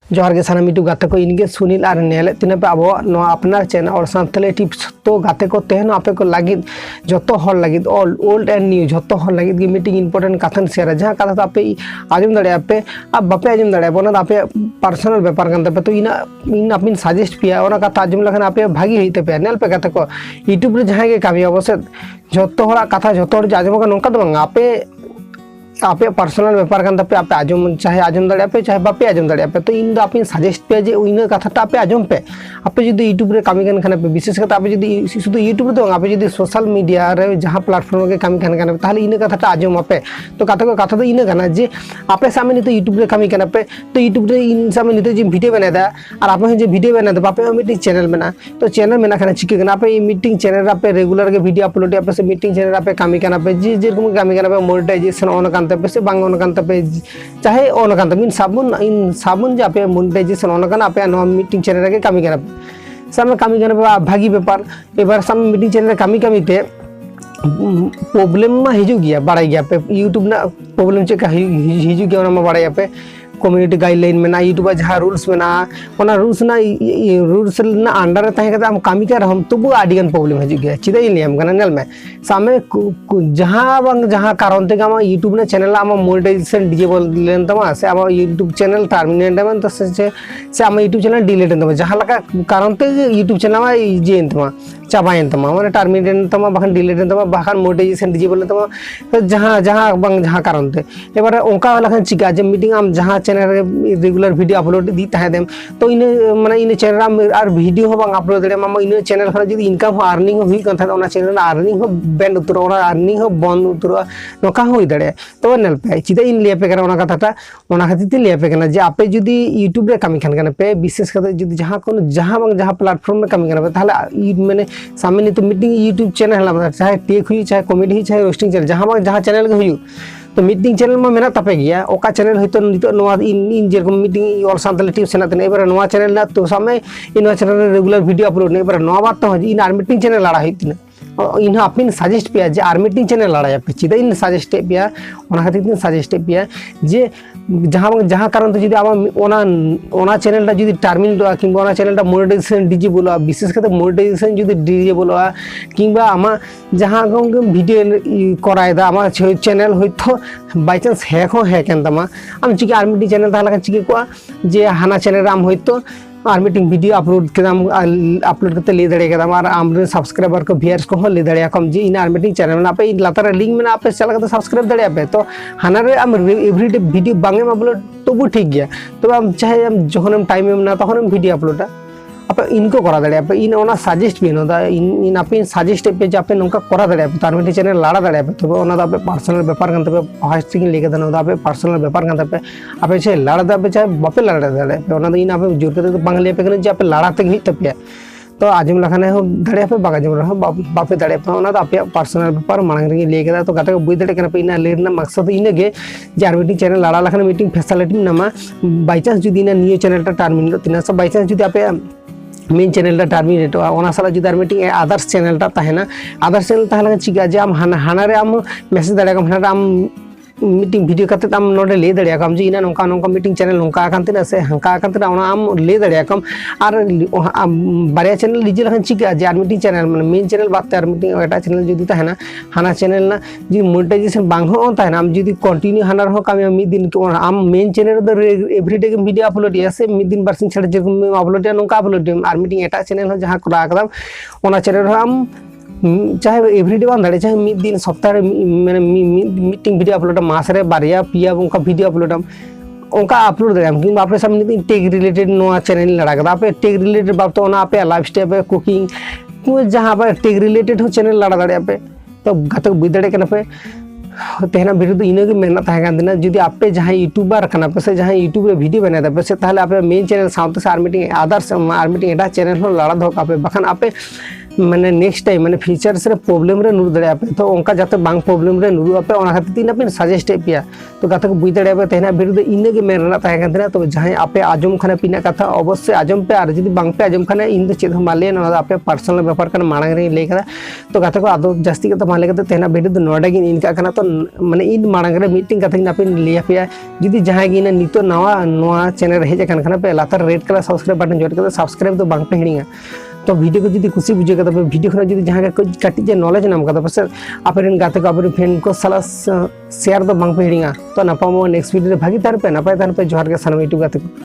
ᱡᱚᱦᱟᱨ ᱜᱮ ᱥᱟᱱᱟᱢ यूट्यूब गाते को इनके सुनील और नेले तीन पे अब अपना चैनल और सानताली टिप्स तो गाते को तेहन आपे को लगित जोतो हर लगित ऑल ओल्ड एंड न्यू जोतो हर लगित की मीटिंग इंपोर्टेंट कथन शेयर जहां कथा आपे आजम दड़े आपे अब बापे आजम दड़े बोना आपे पर्सनल व्यापार करते पे तो इन अपनी सजेस्ट पिया और कथा आजम लखन आपे भागी होते पे नेल पे कथा को यूट्यूब रे जहां के कामी अवश्य जोतो हर कथा जोतो हर आजम का नोका दो आपे आपे पर्सनल व्यापार करते पे आपे आजम चाहे आजम दड़े पे चाहे बापे आजम दड़े पे तो इन दो अपनी सजेस्ट पे जे इन कथा आपे आजम पे आपे जुदी यूट्यूब रे कामी खाने पे विशेष करते आपे जुदी शुद्ध यूट्यूब रे आपे जुदी सोशल मीडिया रे जहां प्लेटफॉर्म के कामी खाने ताहले इन कथा आजम आपे तो कथा तो इन गाना जे आपे सामने नितो यूट्यूब रे कामी खाने पे तो यूट्यूब रे इन सामने नितो जे वीडियो बना दा और आपे जे वीडियो बना दा आपे मीटिंग चैनल बना तो चैनल में खाना चिके गना आपे मीटिंग चैनल आपे रेगुलर के वीडियो अपलोड आपे से मीटिंग चैनल आपे कामी खाना पे जे जे रकम कामी खाना पे मोनेटाइजेशन ऑन कांते पे से बांग ऑन कांते पे चाहे ऑन कांते इन साबुन जे आपे मोनेटाइजेशन ऑन काना आपे नो मीटिंग चैनल के कामी खाना पे सामने कामी खाना पे भागी व्यापार एबार सामने मीटिंग चैनल कामी ते प्रॉब्लम मा हिजु गया बाड़ाई गया पे यूट्यूब ना प्रॉब्लम चेक हिजु गया ना बाड़ाई पे कम्युनिटी गाइडलाइन में यूट्यूब जहाँ रूल्स में रूल्स ना अंडर तहम कामी कर हम तबु आडिगन प्रॉब्लम हजू गया चिदा लियाम नल में सामने जहाँ कारण ते यूट्यूब ने चैनल आम मोनेटाइजेशन डिजेबल लेन तमा से आम यूट्यूब चैनल टर्मिनेट तो से आम यूट्यूब चैनल डिलीट तमा जहाँ कारण ते यूट्यूब चैनल इजेन तमा चाबायन तमा माने टर्मिनेट तमा बाखान डिलीट तमा बाखान मोनेटाइजेशन डिजेबल तमा तो जहाँ कारण ते एबार ओंका लखन चिका जे मीटिंग आम जहाँ चैनल रेगुलर वीडियो अपलोड दी तहेदेम तो इन माने इन चैनल आम और वीडियो हो बांग अपलोड दे मामा इन चैनल खन जदी इनकम हो अर्निंग हो हुई कन था ओना चैनल अर्निंग हो बैंड उतरो ओना अर्निंग हो बंद उतरो नोका होई दड़े तो नेल पे चिदा इन लिया पे करा ओना कथाटा ओना खातिर ते लिया पे कना जे आपे जदी यूट्यूब रे कामी खान पे विशेष कर जदी जहां प्लेटफॉर्म में कामी पे ताहले माने सामने तो मीटिंग यूट्यूब चैनल हला चाहे टेक हुई चाहे कॉमेडी चाहे रोस्टिंग चैनल जहां चैनल के हुई तो मीटिंग चैनल में मेना तपे गया ओका चैनल होइतो नितो नोआ इन जेरकम मीटिंग और सानताली टिप्स सेना तने एबार नोआ चैनल ना तो सामने इन चैनल रेगुलर वीडियो अपलोड ने एबार नोआ बात तो इन आर मीटिंग चैनल लड़ा हितिना इन अपनी सजेस्ट पे जे आर मीटिंग चैनल लड़ा पे चिदा इन सजेस्ट पे ओना खातिर सजेस्ट पे जे जहां कारण तो जदी आम ओना चैनल जदी टर्मिनेट किंबा ओना चैनल मोनेटाइजेशन डिजेबल विशेष करते मोनेटाइजेशन जदी डिजेबल किंबा आमा जहां वीडियो करायदा आमा चैनल होइतो बाय चांस हैक हो हैकन तमा आम चिके आर मीटिंग चैनल ताहला चिके को जे हाना चैनल आम होइतो आर मीटिंग वीडियो अपलोड केदाम अपलोड करते ले दड़े केदाम और आम सब्सक्राइबर को व्यूअर्स को ले दड़े कम जे इन आर मीटिंग चैनल में आपे लातार लिंक में आपे चला करते सब्सक्राइब दड़े पे तो हाना रे आम एवरीडे वीडियो बांगे अपलोड तो ठीक गया तो आम चाहे आम जखन टाइम में ना तखन वीडियो अपलोड आप इनको करा दड़े पे इन ओना सजेस्ट भी ना इन आप सजेस्ट पे जे आप नौका करा दड़े पे तार मीटिंग चैनल लाड़ा दड़े पे तो ओना आप पर्सनल व्यापार करते पे फास्ट ले के ना आप पर्सनल व्यापार करते पे आप चाहे लाड़ा पे चाहे बापे लाड़ा दड़े पे ओना इन आप जोर करते तो बांग ले पे जे आप लाड़ाते हुई तपे तो आजम लखाने हो दड़े पे बागा जम रहा बापे दड़े पे ओना आप पर्सनल व्यापार मांग रे ले के तो गाते को बुझ दड़े पे इन लेना मकसद इन गे जे आर मीटिंग चैनल लाड़ा लखाने मीटिंग फैसिलिटी नामा बाय चांस जदी नियो चैनल टर्मिनेट तिना सब बाय चांस जदी आप मेन चैनल टर्मिनेट साला जुदी आर मीटिंग आदर्स चैनल तहना आदर्स चैनल तहला चिका जे आम हाना रे आम मैसेज दड़े हाना आम मीटिंग वीडियो करते आम नोडे ले दड़े जे इना नौका नौका मीटिंग चैनल नौका कांतिना से हंका कांतिना ओना आम ले दड़े और बारे चैनल लीजे लखन चिका जे आर मीटिंग चैनल माने मेन चैनल बात आर मीटिंग एटा चैनल जुदी तहना हाना चैनल ना जी मोनेटाइजेशन बांग हो तहना आम जुदी कंटिन्यू हाना हो कामी मिद दिन आम मेन चैनल दो एवरीडे के वीडियो अपलोड या से मिद दिन बारसिंग छड़ जे अपलोड या नौका अपलोड आर मीटिंग एटा चैनल हो जहां करा कदम ओना चैनल आम चाहे एवरीडे बांग दाड़े चाहे मिद दिन सप्ताह माने मीटिंग वीडियो अपलोड मास रे बारिया पिया उनका वीडियो अपलोड उनका अपलोड दाड़े कि आपे सामने टेक रिलेटेड नोआ चैनल लड़ा कदा आपे टेक रिलेटेड बात तो ओना आपे लाइफ स्टाइल पे कुकिंग जहां पे टेक रिलेटेड हो चैनल लड़ा दाड़े आपे तो गाते बुझ दाड़े कना पे तेहना वीडियो इन मेना तहना जुदी आपे जहाँ यूट्यूबर करना पे से जहाँ यूट्यूब रे वीडियो बना पे से ताहले आपे मेन चैनल साउथ से आर मीटिंग आदर्स आर मीटिंग एटा चैनल हो लड़ा दो आपे बखान आपे माने नेक्स्ट टाइम माने फीचर्स रे प्रॉब्लम रे नुर दड़े पे तो ओंका जाते बांग प्रॉब्लम रे नुर पे ओना खातिर तीन पे सजेस्ट पे तो गाते को बुझ दड़े पे तेना वीडियो इने के मेन रना ताहे कंदना तो जहां आपे आजम खाना पिना कथा अवश्य आजम पे और जदी बांग पे आजम खाना इन चेद हम माले ना आपे पर्सनल व्यापार करना मांग रे ले करा तो गाते को आदो जास्ती के माले के तेना वीडियो दो नोडा गिन इनका करना तो माने इन मांग रे मीटिंग कथा गिन आपे ले पे जदी जहां गिन नितो नवा नवा चैनल हेज अकन खाना पे लातर रेड कलर सब्सक्राइब बटन जोड़ के सब्सक्राइब तो बांग पे हिड़िंगा तो वीडियो को जदी खुशी बुझे कदा वीडियो खना जदी जहां का काटी जे नॉलेज नाम कदा बस आपन गाते को आपन फ्रेंड को साला शेयर तो बांग पे हिड़िंगा तो नापामो नेक्स्ट वीडियो रे भागी तार पे नापाय तार पे जोहार के सनम यूट्यूब गाते को।